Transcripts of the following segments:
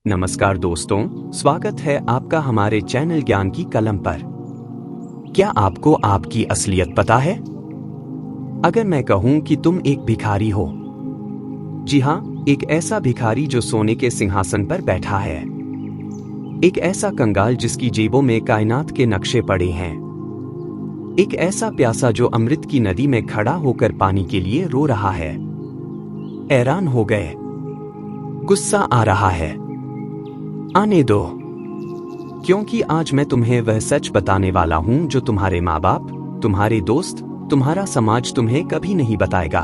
नमस्कार दोस्तों, स्वागत है आपका हमारे चैनल ज्ञान की कलम पर। क्या आपको आपकी असलियत पता है? अगर मैं कहूं कि तुम एक भिखारी हो, जी हाँ, एक ऐसा भिखारी जो सोने के सिंहासन पर बैठा है, एक ऐसा कंगाल जिसकी जेबों में कायनात के नक्शे पड़े हैं, एक ऐसा प्यासा जो अमृत की नदी में खड़ा होकर पानी के लिए रो रहा है। हैरान हो गए? गुस्सा आ रहा है? आने दो, क्योंकि आज मैं तुम्हें वह सच बताने वाला हूं जो तुम्हारे माँ बाप, तुम्हारे दोस्त, तुम्हारा समाज तुम्हें कभी नहीं बताएगा।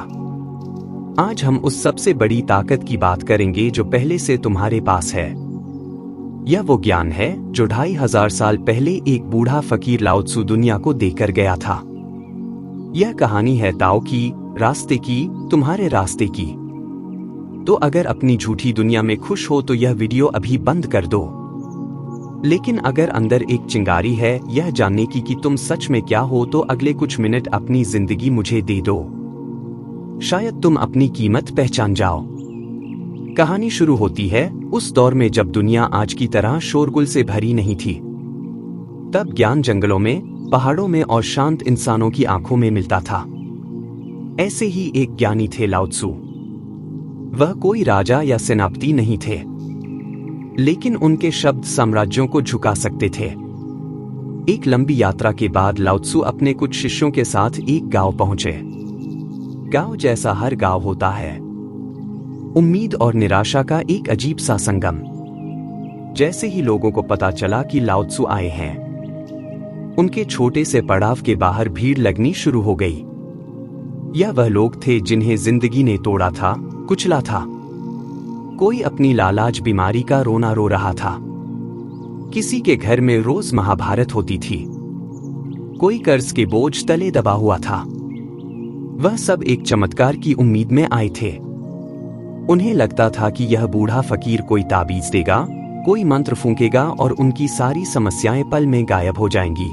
आज हम उस सबसे बड़ी ताकत की बात करेंगे जो पहले से तुम्हारे पास है। यह वो ज्ञान है जो 2500 साल पहले एक बूढ़ा फकीर लाओ त्सु दुनिया को देकर गया था। यह कहानी है ताओ की, रास्ते की, तुम्हारे रास्ते की। तो अगर अपनी झूठी दुनिया में खुश हो तो यह वीडियो अभी बंद कर दो। लेकिन अगर अंदर एक चिंगारी है यह जानने की कि तुम सच में क्या हो, तो अगले कुछ मिनट अपनी जिंदगी मुझे दे दो। शायद तुम अपनी कीमत पहचान जाओ। कहानी शुरू होती है उस दौर में जब दुनिया आज की तरह शोरगुल से भरी नहीं थी। तब ज्ञान जंगलों में, पहाड़ों में और शांत इंसानों की आंखों में मिलता था। ऐसे ही एक ज्ञानी थे लाओ त्सु। वह कोई राजा या सेनापति नहीं थे, लेकिन उनके शब्द साम्राज्यों को झुका सकते थे। एक लंबी यात्रा के बाद लाओ त्सु अपने कुछ शिष्यों के साथ एक गांव पहुंचे। गांव जैसा हर गांव होता है, उम्मीद और निराशा का एक अजीब सा संगम। जैसे ही लोगों को पता चला कि लाओ त्सु आए हैं, उनके छोटे से पड़ाव के बाहर भीड़ लगनी शुरू हो गई। यह वह लोग थे जिन्हें जिंदगी ने तोड़ा था, कुचला था। कोई अपनी लालाज बीमारी का रोना रो रहा था, किसी के घर में रोज महाभारत होती थी, कोई कर्ज के बोझ तले दबा हुआ था। वह सब एक चमत्कार की उम्मीद में आए थे। उन्हें लगता था कि यह बूढ़ा फकीर कोई ताबीज देगा, कोई मंत्र फूंकेगा और उनकी सारी समस्याएं पल में गायब हो जाएंगी।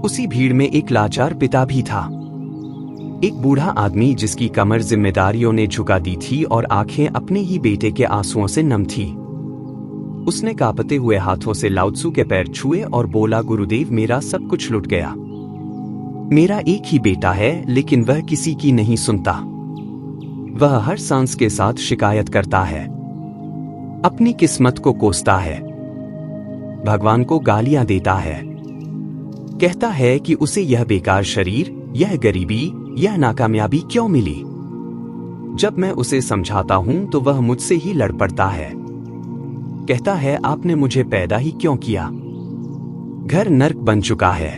उसी भीड़ में एक लाचार पिता भी था, एक बूढ़ा आदमी जिसकी कमर जिम्मेदारियों ने झुका दी थी और आंखें अपने ही बेटे के आंसुओं से नम थी। उसने कांपते हुए हाथों से लाओ त्सु के पैर छुए और बोला, गुरुदेव, मेरा सब कुछ लुट गया। मेरा एक ही बेटा है, लेकिन वह किसी की नहीं सुनता। वह हर सांस के साथ शिकायत करता है, अपनी किस्मत को कोसता है, भगवान को गालियां देता है, कहता है कि उसे यह बेकार शरीर, यह गरीबी, यह नाकामयाबी क्यों मिली। जब मैं उसे समझाता हूं तो वह मुझसे ही लड़ पड़ता है। कहता है, आपने मुझे पैदा ही क्यों किया? घर नर्क बन चुका है।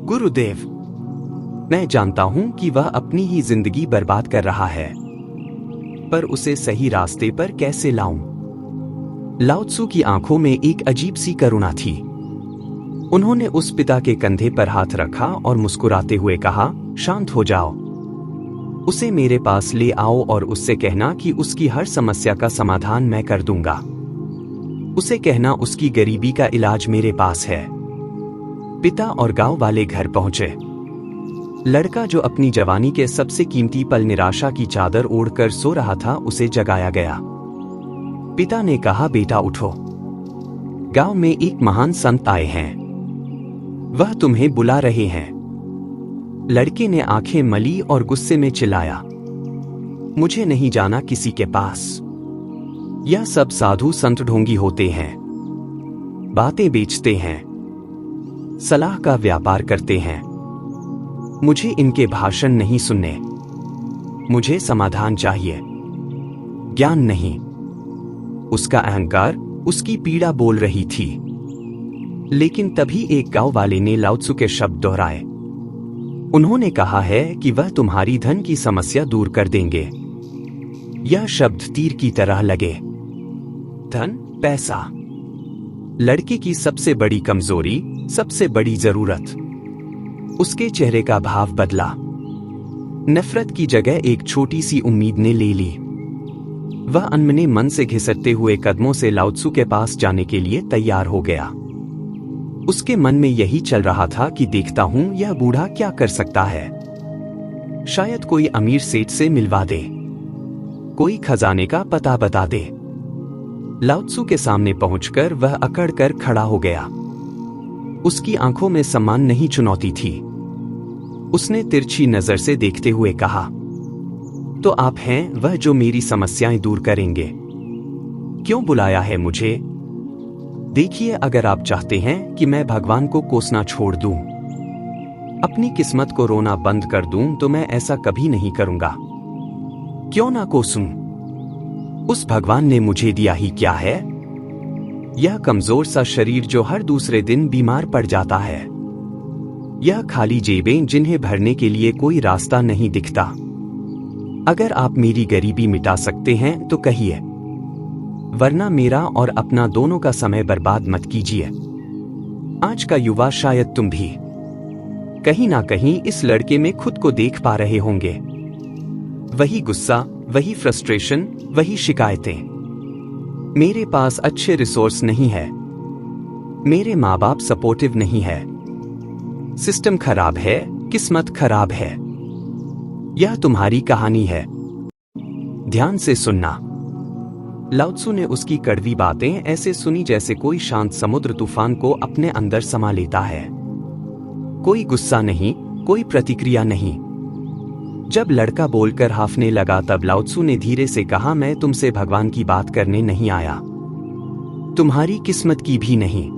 गुरुदेव, मैं जानता हूं कि वह अपनी ही जिंदगी बर्बाद कर रहा है, पर उसे सही रास्ते पर कैसे लाऊं? लाओ त्सु की आंखों में एक अजीब सी करुणा थी। उन्होंने उस पिता के कंधे पर हाथ रखा और मुस्कुराते हुए कहा, शांत हो जाओ। उसे मेरे पास ले आओ और उससे कहना कि उसकी हर समस्या का समाधान मैं कर दूंगा। उसे कहना उसकी गरीबी का इलाज मेरे पास है। पिता और गांव वाले घर पहुंचे। लड़का जो अपनी जवानी के सबसे कीमती पल निराशा की चादर ओढ़कर सो रहा था, उसे जगाया गया। पिता ने कहा, बेटा उठो, गांव में एक महान संत आए हैं, वह तुम्हें बुला रहे हैं। लड़के ने आंखें मली और गुस्से में चिल्लाया, मुझे नहीं जाना किसी के पास। यह सब साधु संत ढोंगी होते हैं, बातें बेचते हैं, सलाह का व्यापार करते हैं। मुझे इनके भाषण नहीं सुनने। मुझे समाधान चाहिए, ज्ञान नहीं। उसका अहंकार, उसकी पीड़ा बोल रही थी। लेकिन तभी एक गांव वाले ने लाओ त्सु के शब्द दोहराए। उन्होंने कहा है कि वह तुम्हारी धन की समस्या दूर कर देंगे। यह शब्द तीर की तरह लगे। धन, पैसा, लड़के की सबसे बड़ी कमजोरी, सबसे बड़ी जरूरत। उसके चेहरे का भाव बदला। नफरत की जगह एक छोटी सी उम्मीद ने ले ली। वह अनमने मन से घिसटते हुए कदमों से लाओ त्सु के पास जाने के लिए तैयार हो गया। उसके मन में यही चल रहा था कि देखता हूं यह बूढ़ा क्या कर सकता है। शायद कोई अमीर सेठ से मिलवा दे, कोई खजाने का पता बता दे। लाओत्सु के सामने पहुंचकर वह अकड़कर खड़ा हो गया। उसकी आंखों में सम्मान नहीं, चुनौती थी। उसने तिरछी नजर से देखते हुए कहा, तो आप हैं वह जो मेरी समस्याएं दूर करेंगे। क्यों बुलाया है मुझे? देखिए, अगर आप चाहते हैं कि मैं भगवान को कोसना छोड़ दूं, अपनी किस्मत को रोना बंद कर दूं, तो मैं ऐसा कभी नहीं करूंगा। क्यों ना कोसूं? उस भगवान ने मुझे दिया ही क्या है? यह कमजोर सा शरीर जो हर दूसरे दिन बीमार पड़ जाता है। यह खाली जेबें जिन्हें भरने के लिए कोई रास्ता नहीं दिखता। अगर आप मेरी गरीबी मिटा सकते हैं तो कहिए, वरना मेरा और अपना दोनों का समय बर्बाद मत कीजिए। आज का युवा, शायद तुम भी कहीं ना कहीं इस लड़के में खुद को देख पा रहे होंगे। वही गुस्सा, वही फ्रस्ट्रेशन, वही शिकायतें। मेरे पास अच्छे रिसोर्स नहीं है, मेरे माँ बाप सपोर्टिव नहीं है, सिस्टम खराब है, किस्मत खराब है। यह तुम्हारी कहानी है। ध्यान से सुनना। लाओत्सु ने उसकी कड़वी बातें ऐसे सुनी जैसे कोई शांत समुद्र तूफान को अपने अंदर समा लेता है। कोई गुस्सा नहीं, कोई प्रतिक्रिया नहीं। जब लड़का बोलकर हाफने लगा तब लाओत्सु ने धीरे से कहा, मैं तुमसे भगवान की बात करने नहीं आया, तुम्हारी किस्मत की भी नहीं।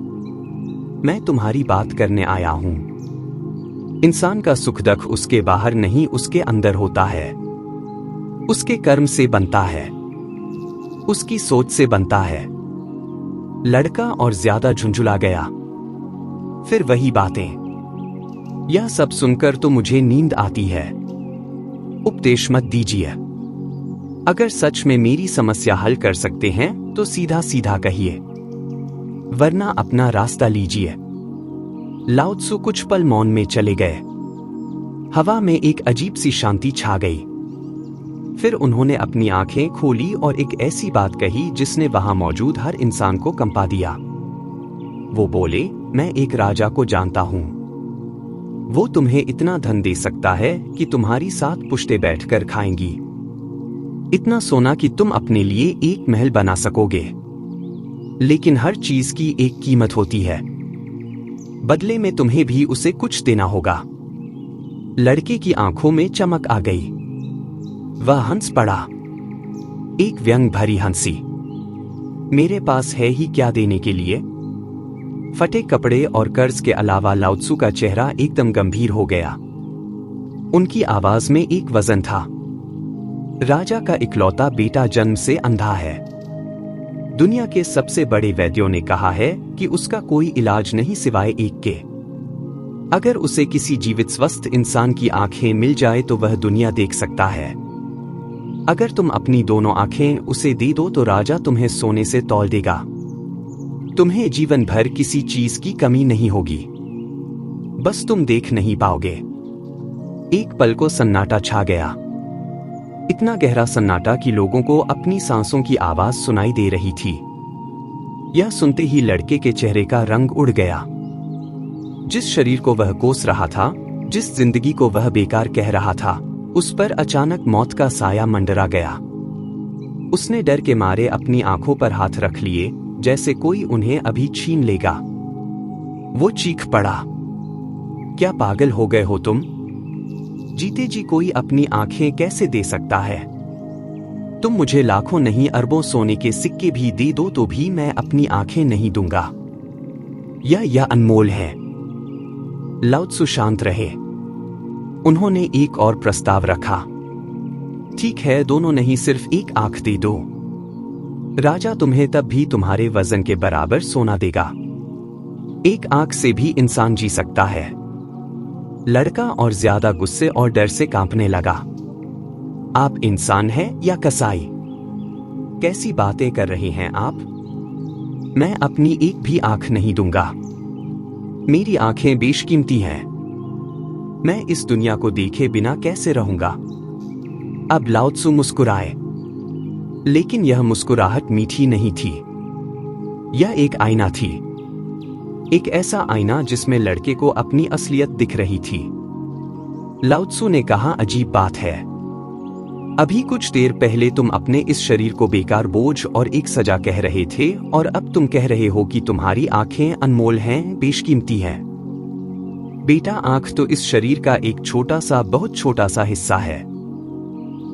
मैं तुम्हारी बात करने आया हूं। इंसान का सुख दुख उसके बाहर नहीं, उसके अंदर होता है। उसके कर्म से बनता है, उसकी सोच से बनता है। लड़का और ज्यादा झुंझुला गया। फिर वही बातें। यह सब सुनकर तो मुझे नींद आती है। उपदेश मत दीजिए। अगर सच में मेरी समस्या हल कर सकते हैं तो सीधा सीधा कहिए, वरना अपना रास्ता लीजिए। लाओत्सु कुछ पल मौन में चले गए। हवा में एक अजीब सी शांति छा गई। फिर उन्होंने अपनी आंखें खोली और एक ऐसी बात कही जिसने वहां मौजूद हर इंसान को कंपा दिया। वो बोले, मैं एक राजा को जानता हूं। वो तुम्हें इतना धन दे सकता है कि तुम्हारी 7 पुश्तें बैठकर खाएंगी। इतना सोना कि तुम अपने लिए एक महल बना सकोगे। लेकिन हर चीज की एक कीमत होती है। बदले में तुम्हें भी उसे कुछ देना होगा। लड़के की आंखों में चमक आ गई। वह हंस पड़ा, एक व्यंग भरी हंसी। मेरे पास है ही क्या देने के लिए? फटे कपड़े और कर्ज के अलावा लाओत्सु का चेहरा एकदम गंभीर हो गया। उनकी आवाज में एक वजन था। राजा का इकलौता बेटा जन्म से अंधा है। दुनिया के सबसे बड़े वैद्यों ने कहा है कि उसका कोई इलाज नहीं सिवाय एक के। अगर उसे किसी जीवित स्वस्थ इंसान की आंखें मिल जाए तो वह दुनिया देख सकता है। अगर तुम अपनी दोनों आंखें उसे दे दो तो राजा तुम्हें सोने से तौल देगा। तुम्हें जीवन भर किसी चीज की कमी नहीं होगी, बस तुम देख नहीं पाओगे। एक पल को सन्नाटा छा गया। इतना गहरा सन्नाटा कि लोगों को अपनी सांसों की आवाज सुनाई दे रही थी। यह सुनते ही लड़के के चेहरे का रंग उड़ गया। जिस शरीर को वह कोस रहा था, जिस जिंदगी को वह बेकार कह रहा था, उस पर अचानक मौत का साया मंडरा गया। उसने डर के मारे अपनी आंखों पर हाथ रख लिए, जैसे कोई उन्हें अभी छीन लेगा। वो चीख पड़ा, क्या पागल हो गए हो तुम? जीते जी कोई अपनी आंखें कैसे दे सकता है? तुम मुझे लाखों नहीं अरबों सोने के सिक्के भी दे दो तो भी मैं अपनी आंखें नहीं दूंगा। यह अनमोल है। लाओत्सु शांत रहे। उन्होंने एक और प्रस्ताव रखा। ठीक है, दोनों नहीं, सिर्फ एक आंख दे दो। राजा तुम्हें तब भी तुम्हारे वजन के बराबर सोना देगा। एक आंख से भी इंसान जी सकता है। लड़का और ज्यादा गुस्से और डर से कांपने लगा। आप इंसान हैं या कसाई? कैसी बातें कर रहे हैं आप? मैं अपनी एक भी आंख नहीं दूंगा। मेरी आंखें बेशकीमती हैं। मैं इस दुनिया को देखे बिना कैसे रहूंगा? अब लाओत्सु मुस्कुराए, लेकिन यह मुस्कुराहट मीठी नहीं थी। यह एक आईना थी, एक ऐसा आईना जिसमें लड़के को अपनी असलियत दिख रही थी। लाओत्सु ने कहा, अजीब बात है, अभी कुछ देर पहले तुम अपने इस शरीर को बेकार बोझ और एक सजा कह रहे थे, और अब तुम कह रहे हो कि तुम्हारी आंखें अनमोल हैं, बेशकीमती हैं। बेटा, आंख तो इस शरीर का एक छोटा सा, बहुत छोटा सा हिस्सा है।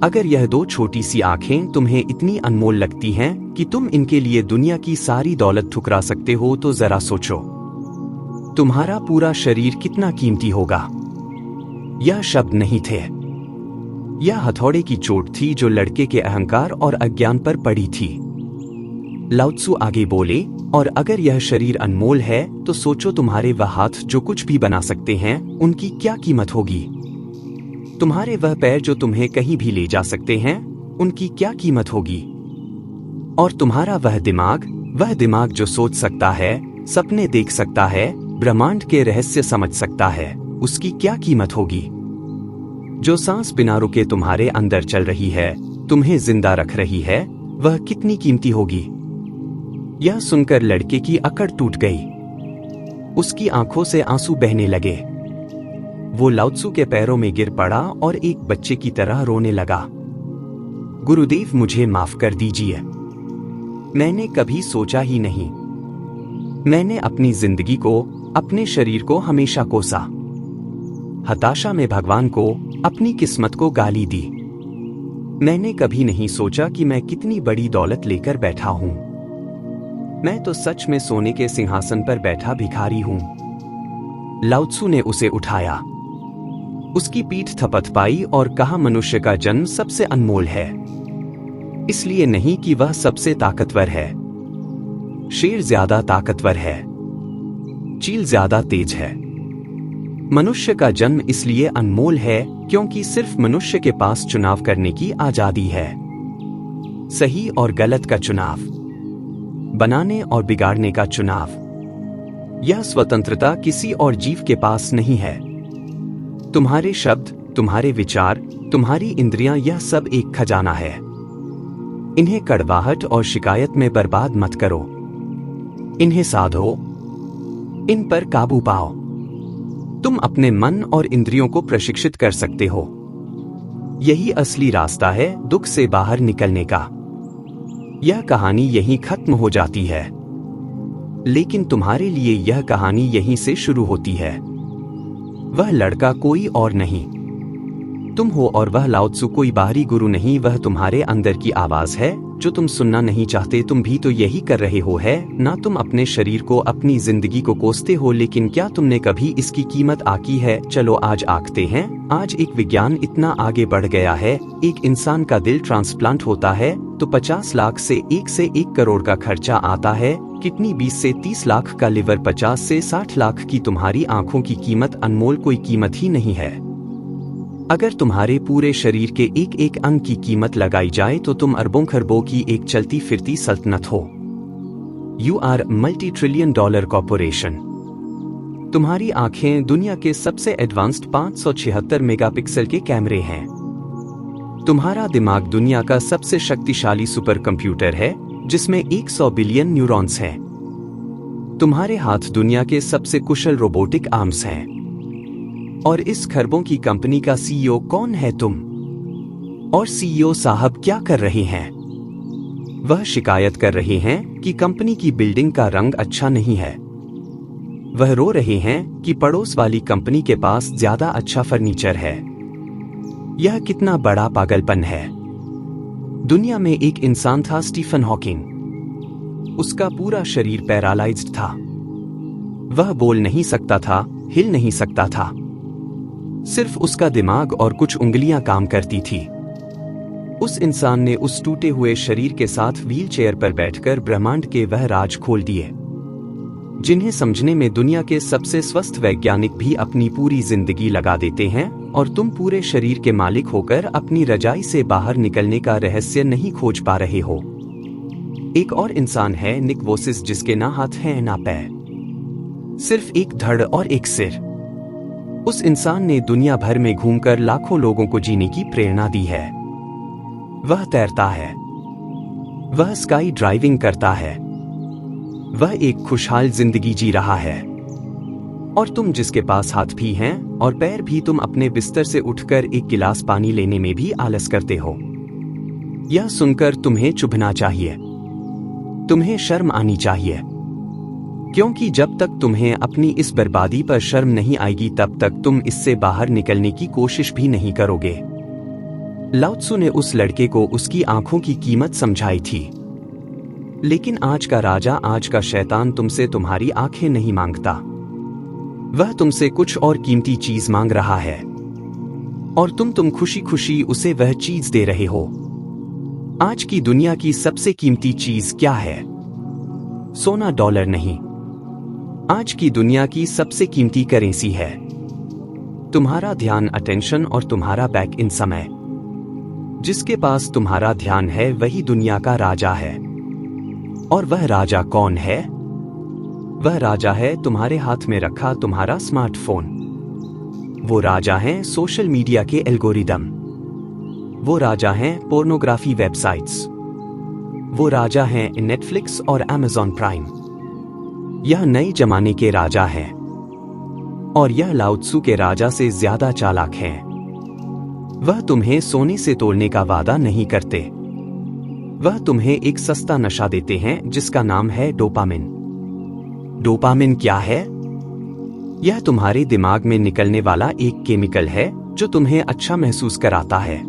अगर यह दो छोटी सी आंखें तुम्हें इतनी अनमोल लगती हैं कि तुम इनके लिए दुनिया की सारी दौलत ठुकरा सकते हो, तो जरा सोचो, तुम्हारा पूरा शरीर कितना कीमती होगा। यह शब्द नहीं थे, यह हथौड़े की चोट थी जो लड़के के अहंकार और अज्ञान पर पड़ी थी। लाओ त्सु आगे बोले, और अगर यह शरीर अनमोल है तो सोचो तुम्हारे वह हाथ जो कुछ भी बना सकते हैं, उनकी क्या कीमत होगी। तुम्हारे वह पैर जो तुम्हें कहीं भी ले जा सकते हैं, उनकी क्या कीमत होगी। और तुम्हारा वह दिमाग जो सोच सकता है, सपने देख सकता है, ब्रह्मांड के रहस्य समझ सकता है, उसकी क्या कीमत होगी। जो सांस बिना रुके तुम्हारे अंदर चल रही है, तुम्हें जिंदा रख रही है, वह कितनी कीमती होगी। यह सुनकर लड़के की अकड़ टूट गई, उसकी आंखों से आंसू बहने लगे। वो लाओ त्सु के पैरों में गिर पड़ा और एक बच्चे की तरह रोने लगा। गुरुदेव, मुझे माफ कर दीजिए, मैंने कभी सोचा ही नहीं। मैंने अपनी जिंदगी को, अपने शरीर को हमेशा कोसा। हताशा में भगवान को, अपनी किस्मत को गाली दी। मैंने कभी नहीं सोचा कि मैं कितनी बड़ी दौलत लेकर बैठा हूं। मैं तो सच में सोने के सिंहासन पर बैठा भिखारी हूं। लाओ त्सु ने उसे उठाया, उसकी पीठ थपथपाई और कहा, मनुष्य का जन्म सबसे अनमोल है, इसलिए नहीं कि वह सबसे ताकतवर है। शेर ज्यादा ताकतवर है, चील ज्यादा तेज है। मनुष्य का जन्म इसलिए अनमोल है क्योंकि सिर्फ मनुष्य के पास चुनाव करने की आजादी है। सही और गलत का चुनाव, बनाने और बिगाड़ने का चुनाव। यह स्वतंत्रता किसी और जीव के पास नहीं है। तुम्हारे शब्द, तुम्हारे विचार, तुम्हारी इंद्रियां, यह सब एक खजाना है। इन्हें कड़वाहट और शिकायत में बर्बाद मत करो। इन्हें साधो, इन पर काबू पाओ। तुम अपने मन और इंद्रियों को प्रशिक्षित कर सकते हो। यही असली रास्ता है दुख से बाहर निकलने का। यह कहानी यहीं खत्म हो जाती है, लेकिन तुम्हारे लिए यह कहानी यहीं से शुरू होती है। वह लड़का कोई और नहीं, तुम हो, और वह लाओ त्सु कोई बाहरी गुरु नहीं, वह तुम्हारे अंदर की आवाज है जो तुम सुनना नहीं चाहते। तुम भी तो यही कर रहे हो, है ना? तुम अपने शरीर को, अपनी जिंदगी को कोसते हो, लेकिन क्या तुमने कभी इसकी कीमत आकी है? चलो आज आंकते हैं। आज एक विज्ञान इतना आगे बढ़ गया है, एक इंसान का दिल ट्रांसप्लांट होता है तो 50 लाख से 1 करोड़ का खर्चा आता है। किडनी 20 से 30 लाख का, लिवर 50 से 60 लाख की। तुम्हारी आंखों की कीमत अनमोल कोई कीमत ही नहीं है। अगर तुम्हारे पूरे शरीर के एक एक अंग की कीमत लगाई जाए तो तुम अरबों खरबों की एक चलती फिरती सल्तनत हो। You are multi trillion dollar corporation. तुम्हारी आंखें दुनिया के सबसे एडवांस्ड 576 मेगापिक्सल के कैमरे हैं। तुम्हारा दिमाग दुनिया का सबसे शक्तिशाली सुपर कंप्यूटर है जिसमें 100 बिलियन न्यूरॉन्स हैं। तुम्हारे हाथ दुनिया के सबसे कुशल रोबोटिक आर्म्स हैं। और इस खरबों की कंपनी का सीईओ कौन है? तुम। और सीईओ साहब क्या कर रहे हैं? वह शिकायत कर रहे हैं कि कंपनी की बिल्डिंग का रंग अच्छा नहीं है। वह रो रहे हैं कि पड़ोस वाली कंपनी के पास ज्यादा अच्छा फर्नीचर है। यह कितना बड़ा पागलपन है। दुनिया में एक इंसान था, स्टीफन हॉकिंग। उसका पूरा शरीर पैरालाइज्ड था। वह बोल नहीं सकता था, हिल नहीं सकता था। सिर्फ उसका दिमाग और कुछ उंगलियां काम करती थी। उस इंसान ने उस टूटे हुए शरीर के साथ व्हीलचेयर पर बैठकर ब्रह्मांड के वह राज खोल दिए जिन्हें समझने में दुनिया के सबसे स्वस्थ वैज्ञानिक भी अपनी पूरी जिंदगी लगा देते हैं। और तुम पूरे शरीर के मालिक होकर अपनी रजाई से बाहर निकलने का रहस्य नहीं खोज पा रहे हो। एक और इंसान है, निक वोसिस, जिसके ना हाथ हैं ना पैर, सिर्फ एक धड़ और एक सिर। उस इंसान ने दुनिया भर में घूमकर लाखों लोगों को जीने की प्रेरणा दी है। वह तैरता है, वह स्काई ड्राइविंग करता है, वह एक खुशहाल जिंदगी जी रहा है। और तुम, जिसके पास हाथ भी हैं और पैर भी, तुम अपने बिस्तर से उठकर एक गिलास पानी लेने में भी आलस करते हो। यह सुनकर तुम्हें चुभना चाहिए, तुम्हें शर्म आनी चाहिए, क्योंकि जब तक तुम्हें अपनी इस बर्बादी पर शर्म नहीं आएगी तब तक तुम इससे बाहर निकलने की कोशिश भी नहीं करोगे। लाओ त्सु ने उस लड़के को उसकी आंखों की कीमत समझाई थी। लेकिन आज का राजा, आज का शैतान तुमसे तुम्हारी आंखें नहीं मांगता। वह तुमसे कुछ और कीमती चीज मांग रहा है और तुम खुशी खुशी उसे वह चीज दे रहे हो। आज की दुनिया की सबसे कीमती चीज क्या है? सोना, डॉलर नहीं। आज की दुनिया की सबसे कीमती करेंसी है तुम्हारा ध्यान, अटेंशन और तुम्हारा बैक इन समय। जिसके पास तुम्हारा ध्यान है वही दुनिया का राजा है। और वह राजा कौन है? वह राजा है तुम्हारे हाथ में रखा तुम्हारा स्मार्टफोन। वो राजा हैं सोशल मीडिया के एल्गोरिदम। वो राजा हैं पोर्नोग्राफी वेबसाइट्स। वो राजा हैं नेटफ्लिक्स और अमेज़न प्राइम। यह नए जमाने के राजा हैं और यह लाओ त्सु के राजा से ज्यादा चालाक हैं। वह तुम्हें सोने से तोड़ने का वादा नहीं करते। वह तुम्हें एक सस्ता नशा देते हैं जिसका नाम है डोपामिन। डोपामिन क्या है? यह तुम्हारे दिमाग में निकलने वाला एक केमिकल है जो तुम्हें अच्छा महसूस कराता है।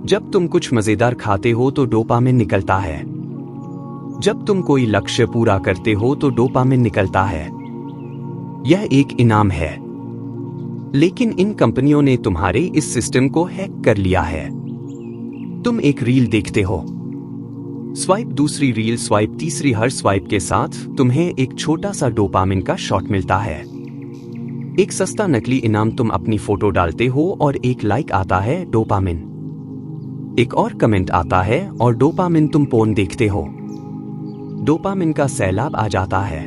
जब तुम कुछ मजेदार खाते हो तो डोपामिन निकलता है। जब तुम कोई लक्ष्य पूरा करते हो तो डोपामिन निकलता है। यह एक इनाम है। लेकिन इन कंपनियों ने तुम्हारे इस सिस्टम को हैक कर लिया है। तुम एक रील देखते हो, स्वाइप, दूसरी रील स्वाइप, तीसरी, हर स्वाइप के साथ तुम्हें एक छोटा सा डोपामिन का शॉट मिलता है। एक सस्ता नकली इनाम, तुम अपनी फोटो डालते हो और एक लाइक आता है, डोपामिन। एक और कमेंट आता है और डोपामिन, तुम पोर्न देखते हो। डोपामिन का सैलाब आ जाता है।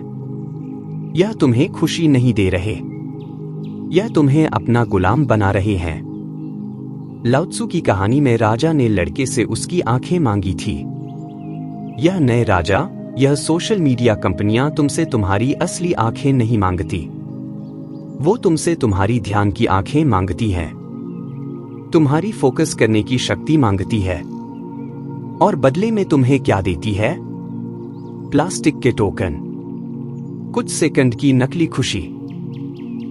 यह तुम्हें खुशी नहीं दे रहे, यह तुम्हें अपना गुलाम बना रहे हैं। लाओ त्सु की कहानी में राजा ने लड़के से उसकी आंखें मांगी थी। यह नए राजा, यह सोशल मीडिया कंपनियां तुमसे तुम्हारी असली आंखें नहीं मांगती। वो तुमसे तुम्हारी ध्यान की आंखें मांगती हैं, तुम्हारी फोकस करने की शक्ति मांगती है। और बदले में तुम्हें क्या देती है? प्लास्टिक के टोकन, कुछ सेकंड की नकली खुशी।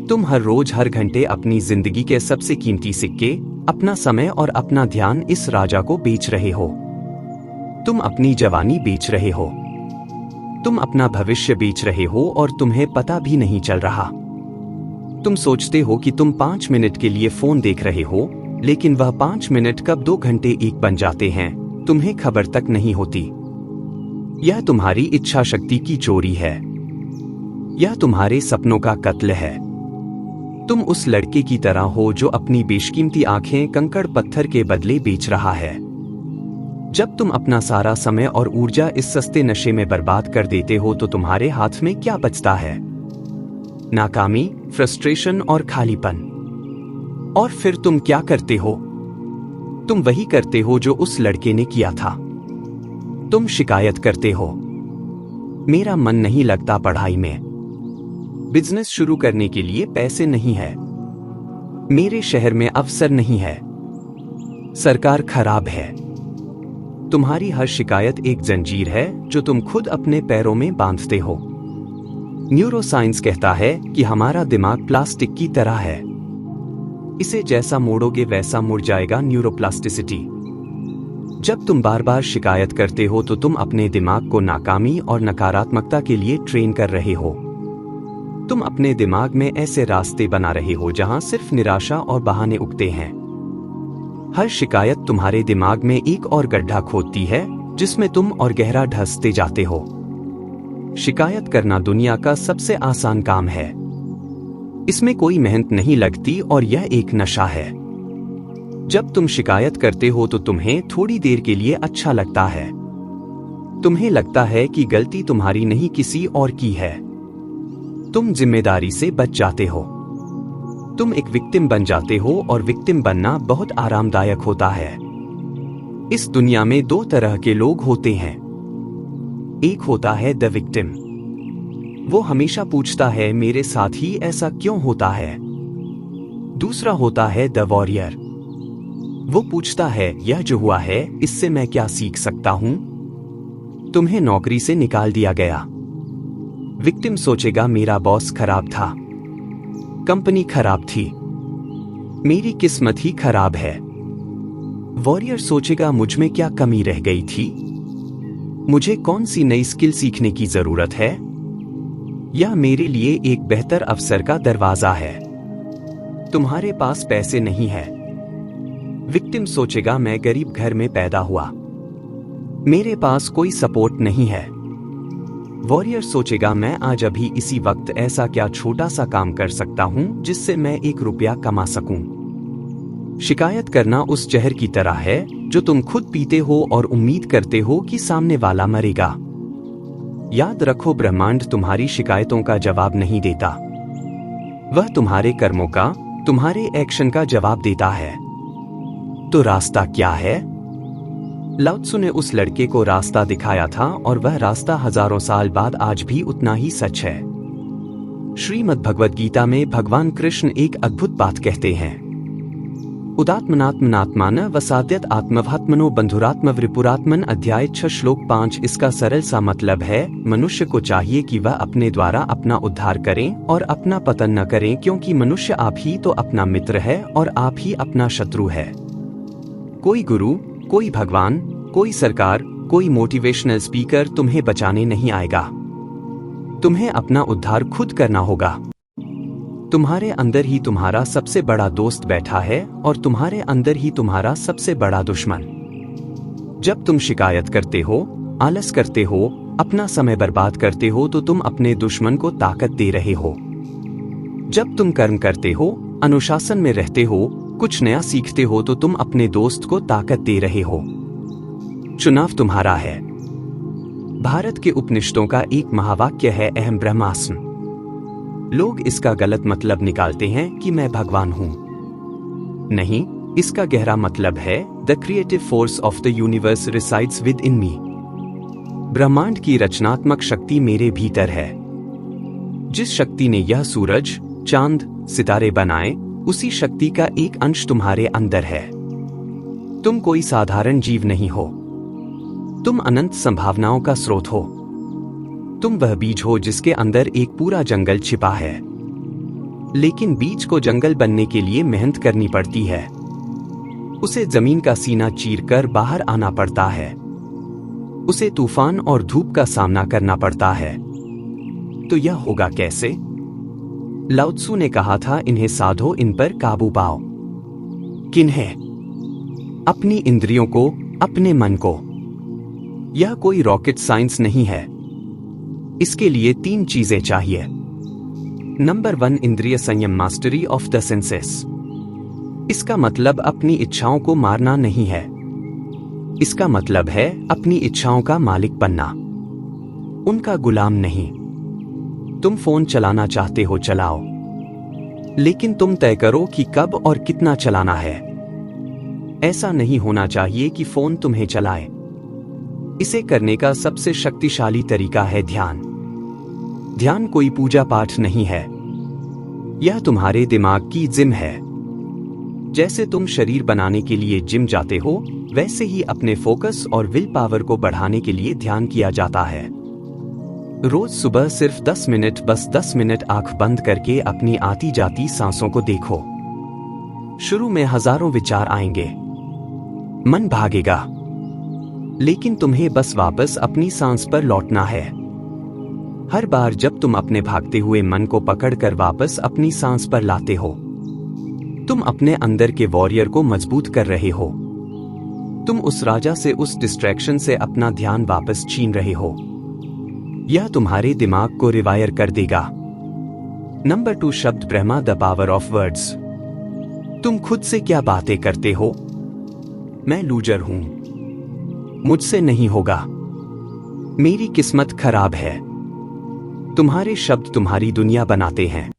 तुम हर रोज, हर घंटे अपनी जिंदगी के सबसे कीमती सिक्के, अपना समय और अपना ध्यान इस राजा को बेच रहे हो। तुम अपनी जवानी बेच रहे हो, तुम अपना भविष्य बेच रहे हो और तुम्हें पता भी नहीं चल रहा। तुम सोचते हो कि तुम 5 मिनट के लिए फोन देख रहे हो, लेकिन वह 5 मिनट कब 2 घंटे एक बन जाते हैं, तुम्हें खबर तक नहीं होती। यह तुम्हारी इच्छा शक्ति की चोरी है। यह तुम्हारे सपनों का कत्ल है। तुम उस लड़के की तरह हो जो अपनी बेशकीमती आंखें कंकड़ पत्थर के बदले बेच रहा है। जब तुम अपना सारा समय और ऊर्जा इस सस्ते नशे में बर्बाद कर देते हो तो तुम्हारे हाथ में क्या बचता है? नाकामी, फ्रस्ट्रेशन और खालीपन। और फिर तुम क्या करते हो? तुम वही करते हो जो उस लड़के ने किया था। तुम शिकायत करते हो, मेरा मन नहीं लगता पढ़ाई में, बिजनेस शुरू करने के लिए पैसे नहीं है, मेरे शहर में अवसर नहीं है, सरकार खराब है। तुम्हारी हर शिकायत एक जंजीर है जो तुम खुद अपने पैरों में बांधते हो। न्यूरोसाइंस कहता है कि हमारा दिमाग प्लास्टिक की तरह है। इसे जैसा मोड़ोगे वैसा मुड़ जाएगा, न्यूरोप्लास्टिसिटी। जब तुम बार बार शिकायत करते हो तो तुम अपने दिमाग को नाकामी और नकारात्मकता के लिए ट्रेन कर रहे हो। तुम अपने दिमाग में ऐसे रास्ते बना रहे हो जहां सिर्फ निराशा और बहाने उगते हैं। हर शिकायत तुम्हारे दिमाग में एक और गड्ढा खोदती है जिसमें तुम और गहरा धंसते जाते हो। शिकायत करना दुनिया का सबसे आसान काम है। इसमें कोई मेहनत नहीं लगती और यह एक नशा है। जब तुम शिकायत करते हो तो तुम्हें थोड़ी देर के लिए अच्छा लगता है। तुम्हें लगता है कि गलती तुम्हारी नहीं किसी और की है। तुम जिम्मेदारी से बच जाते हो। तुम एक विक्टिम बन जाते हो और विक्टिम बनना बहुत आरामदायक होता है। इस दुनिया में 2 तरह के लोग होते हैं। एक होता है द विक्टिम। वो हमेशा पूछता है मेरे साथ ही ऐसा क्यों होता है। दूसरा होता है द वॉरियर। वो पूछता है, यह जो हुआ है इससे मैं क्या सीख सकता हूं? तुम्हें नौकरी से निकाल दिया गया। विक्टिम सोचेगा, मेरा बॉस खराब था, कंपनी खराब थी, मेरी किस्मत ही खराब है। वॉरियर सोचेगा, मुझ में क्या कमी रह गई थी? मुझे कौन सी नई स्किल सीखने की जरूरत है? यह मेरे लिए एक बेहतर अवसर का दरवाजा है। तुम्हारे पास पैसे नहीं है। विक्टिम सोचेगा, मैं गरीब घर में पैदा हुआ, मेरे पास कोई सपोर्ट नहीं है। वॉरियर सोचेगा, मैं आज अभी इसी वक्त ऐसा क्या छोटा सा काम कर सकता हूं जिससे मैं 1 रुपया कमा सकूं। शिकायत करना उस जहर की तरह है जो तुम खुद पीते हो और उम्मीद करते हो कि सामने वाला मरेगा। याद रखो, ब्रह्मांड तुम्हारी शिकायतों का जवाब नहीं देता, वह तुम्हारे कर्मों का, तुम्हारे एक्शन का जवाब देता है। तो रास्ता क्या है? लाओ त्सु ने उस लड़के को रास्ता दिखाया था और वह रास्ता हजारों साल बाद आज भी उतना ही सच है। श्रीमद् भगवद गीता में भगवान कृष्ण एक अद्भुत बात कहते हैं, उदात्मनात्मनात्मान वसाद्यत आत्मभात्मनो बंधुरात्म वृपुरात्मन अध्याय 6 श्लोक 5। इसका सरल सा मतलब है, मनुष्य को चाहिए कि वह अपने द्वारा अपना उद्धार करें और अपना पतन न करें, क्योंकि मनुष्य आप ही तो अपना मित्र है और आप ही अपना शत्रु है। कोई गुरु, कोई भगवान, कोई सरकार, कोई मोटिवेशनल स्पीकर तुम्हें बचाने नहीं आएगा। तुम्हें अपना उद्धार खुद करना होगा। तुम्हारे अंदर ही तुम्हारा सबसे बड़ा दोस्त बैठा है और तुम्हारे अंदर ही तुम्हारा सबसे बड़ा दुश्मन। जब तुम शिकायत करते हो, आलस करते हो, अपना समय बर्बाद करते हो तो तुम अपने दुश्मन को ताकत दे रहे हो। जब तुम कर्म करते हो, अनुशासन में रहते हो, कुछ नया सीखते हो तो तुम अपने दोस्त को ताकत दे रहे हो। चुनाव तुम्हारा है। भारत के उपनिषदों का एक महावाक्य है, अहम ब्रह्मास्मि। लोग इसका गलत मतलब निकालते हैं कि मैं भगवान हूं। नहीं, इसका गहरा मतलब है, the creative force of the universe resides within me. ब्रह्मांड की रचनात्मक शक्ति मेरे भीतर है। जिस शक्ति ने यह सूरज, चांद, सितारे बनाए, उसी शक्ति का एक अंश तुम्हारे अंदर है। तुम कोई साधारण जीव नहीं हो, तुम अनंत संभावनाओं का स्रोत हो। तुम वह बीज हो जिसके अंदर एक पूरा जंगल छिपा है, लेकिन बीज को जंगल बनने के लिए मेहनत करनी पड़ती है। उसे जमीन का सीना चीरकर बाहर आना पड़ता है, उसे तूफान और धूप का सामना करना पड़ता है। तो यह होगा कैसे? लाओ त्सु ने कहा था, इन्हें साधो, इन पर काबू पाओ। किन्हें? अपनी इंद्रियों को, अपने मन को। यह कोई रॉकेट साइंस नहीं है। इसके लिए 3 चीजें चाहिए। नंबर 1, इंद्रिय संयम, मास्टरी ऑफ द सेंसेस। इसका मतलब अपनी इच्छाओं को मारना नहीं है। इसका मतलब है अपनी इच्छाओं का मालिक बनना, उनका गुलाम नहीं। तुम फोन चलाना चाहते हो, चलाओ, लेकिन तुम तय करो कि कब और कितना चलाना है। ऐसा नहीं होना चाहिए कि फोन तुम्हें चलाए। इसे करने का सबसे शक्तिशाली तरीका है ध्यान। ध्यान कोई पूजा पाठ नहीं है, यह तुम्हारे दिमाग की जिम है। जैसे तुम शरीर बनाने के लिए जिम जाते हो, वैसे ही अपने फोकस और विल पावर को बढ़ाने के लिए ध्यान किया जाता है। रोज सुबह सिर्फ 10 मिनट, बस 10 मिनट आंख बंद करके अपनी आती जाती सांसों को देखो। शुरू में हजारों विचार आएंगे, मन भागेगा, लेकिन तुम्हें बस वापस अपनी सांस पर लौटना है। हर बार जब तुम अपने भागते हुए मन को पकड़कर वापस अपनी सांस पर लाते हो, तुम अपने अंदर के वॉरियर को मजबूत कर रहे हो। तुम उस राजा से, उस डिस्ट्रैक्शन से अपना ध्यान वापस छीन रहे हो। यह तुम्हारे दिमाग को रिवायर कर देगा। नंबर 2, शब्द Brahma, the power of words. तुम खुद से क्या बातें करते हो? मैं लूजर हूं, मुझसे नहीं होगा, मेरी किस्मत खराब है। तुम्हारे शब्द तुम्हारी दुनिया बनाते हैं।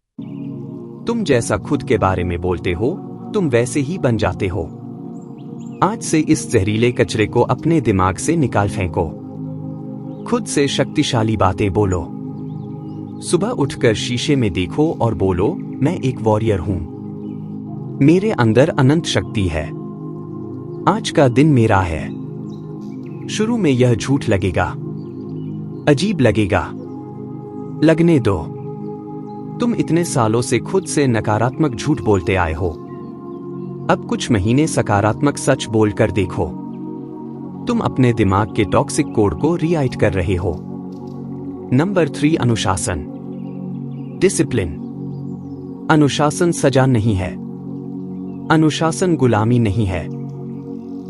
तुम जैसा खुद के बारे में बोलते हो, तुम वैसे ही बन जाते हो। आज से इस जहरीले कचरे को अपने दिमाग से निकाल फेंको। खुद से शक्तिशाली बातें बोलो। सुबह उठकर शीशे में देखो और बोलो, मैं एक वॉरियर हूं। मेरे अंदर अनंत शक्ति है। आज का दिन मेरा है। शुरू में यह झूठ लगेगा, अजीब लगेगा, लगने दो। तुम इतने सालों से खुद से नकारात्मक झूठ बोलते आए हो। अब कुछ महीने सकारात्मक सच बोलकर देखो। तुम अपने दिमाग के टॉक्सिक कोड को रीराइट कर रहे हो। नंबर 3, अनुशासन, डिसिप्लिन। अनुशासन सजा नहीं है, अनुशासन गुलामी नहीं है।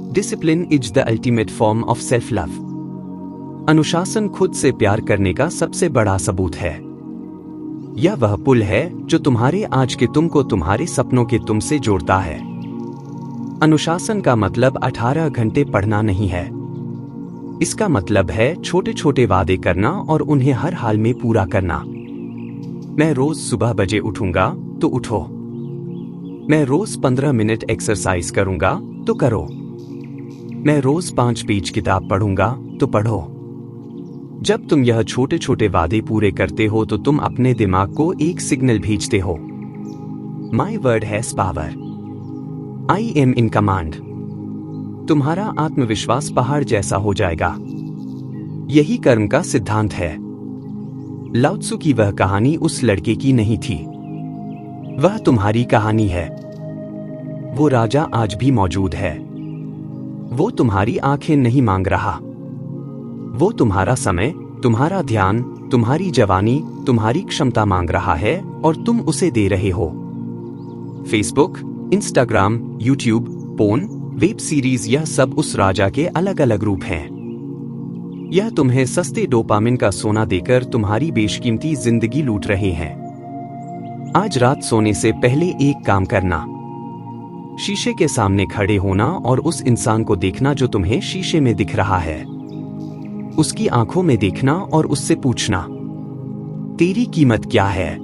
Discipline is the ultimate form of self love. अनुशासन खुद से प्यार करने का सबसे बड़ा सबूत है। यह वह पुल है जो तुम्हारे आज के तुम को तुम्हारे सपनों के तुम से जोड़ता है। अनुशासन का मतलब 18 घंटे पढ़ना नहीं है। इसका मतलब है छोटे छोटे वादे करना और उन्हें हर हाल में पूरा करना। मैं रोज सुबह बजे उठूंगा तो उठो। मैं रोज 15 मिनट एक्सरसाइज करूंगा तो करो। मैं रोज 5 पेज किताब पढ़ूंगा तो पढ़ो। जब तुम यह छोटे छोटे वादे पूरे करते हो तो तुम अपने दिमाग को एक सिग्नल भेजते हो, my word has power, I am in command. तुम्हारा आत्मविश्वास पहाड़ जैसा हो जाएगा। यही कर्म का सिद्धांत है। लाओ त्सु की वह कहानी उस लड़के की नहीं थी, वह तुम्हारी कहानी है। वो राजा आज भी मौजूद है। वो तुम्हारी आंखें नहीं मांग रहा। वो तुम्हारा समय, तुम्हारा ध्यान, तुम्हारी जवानी, तुम्हारी क्षमता मांग रहा है और तुम उसे दे रहे हो। Facebook, Instagram, YouTube, porn, web series, यह सब उस राजा के अलग अलग रूप हैं। यह तुम्हें सस्ते डोपामिन का सोना देकर तुम्हारी बेशकीमती जिंदगी लूट रहे हैं। आज रात सोने से पहले एक काम करना, शीशे के सामने खड़े होना और उस इंसान को देखना जो तुम्हें शीशे में दिख रहा है। उसकी आंखों में देखना और उससे पूछना, तेरी कीमत क्या है?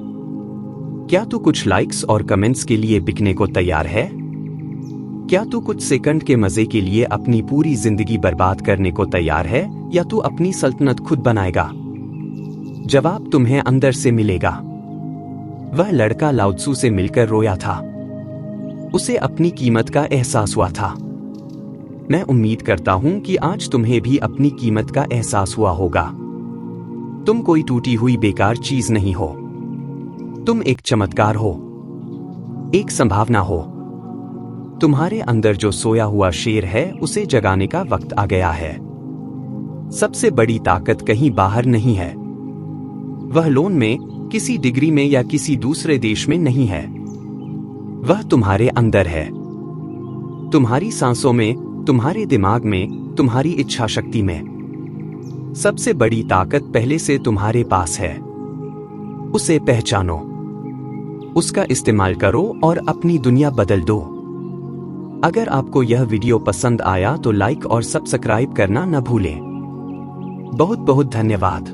क्या तू कुछ लाइक्स और कमेंट्स के लिए बिकने को तैयार है? क्या तू कुछ सेकंड के मजे के लिए अपनी पूरी जिंदगी बर्बाद करने को तैयार है, या तू अपनी सल्तनत खुद बनाएगा? जवाब तुम्हें अंदर से मिलेगा। वह लड़का लाओ त्सु से मिलकर रोया था। उसे अपनी कीमत का एहसास हुआ था। मैं उम्मीद करता हूं कि आज तुम्हें भी अपनी कीमत का एहसास हुआ होगा। तुम कोई टूटी हुई बेकार चीज नहीं हो। तुम एक चमत्कार हो, एक संभावना हो। तुम्हारे अंदर जो सोया हुआ शेर है उसे जगाने का वक्त आ गया है। सबसे बड़ी ताकत कहीं बाहर नहीं है। वह लोन में, किसी डिग्री में या किसी दूसरे देश में नहीं है। वह तुम्हारे अंदर है, तुम्हारी सांसों में, तुम्हारे दिमाग में, तुम्हारी इच्छा शक्ति में। सबसे बड़ी ताकत पहले से तुम्हारे पास है। उसे पहचानो, उसका इस्तेमाल करो और अपनी दुनिया बदल दो। अगर आपको यह वीडियो पसंद आया तो लाइक और सब्सक्राइब करना न भूलें। बहुत बहुत धन्यवाद।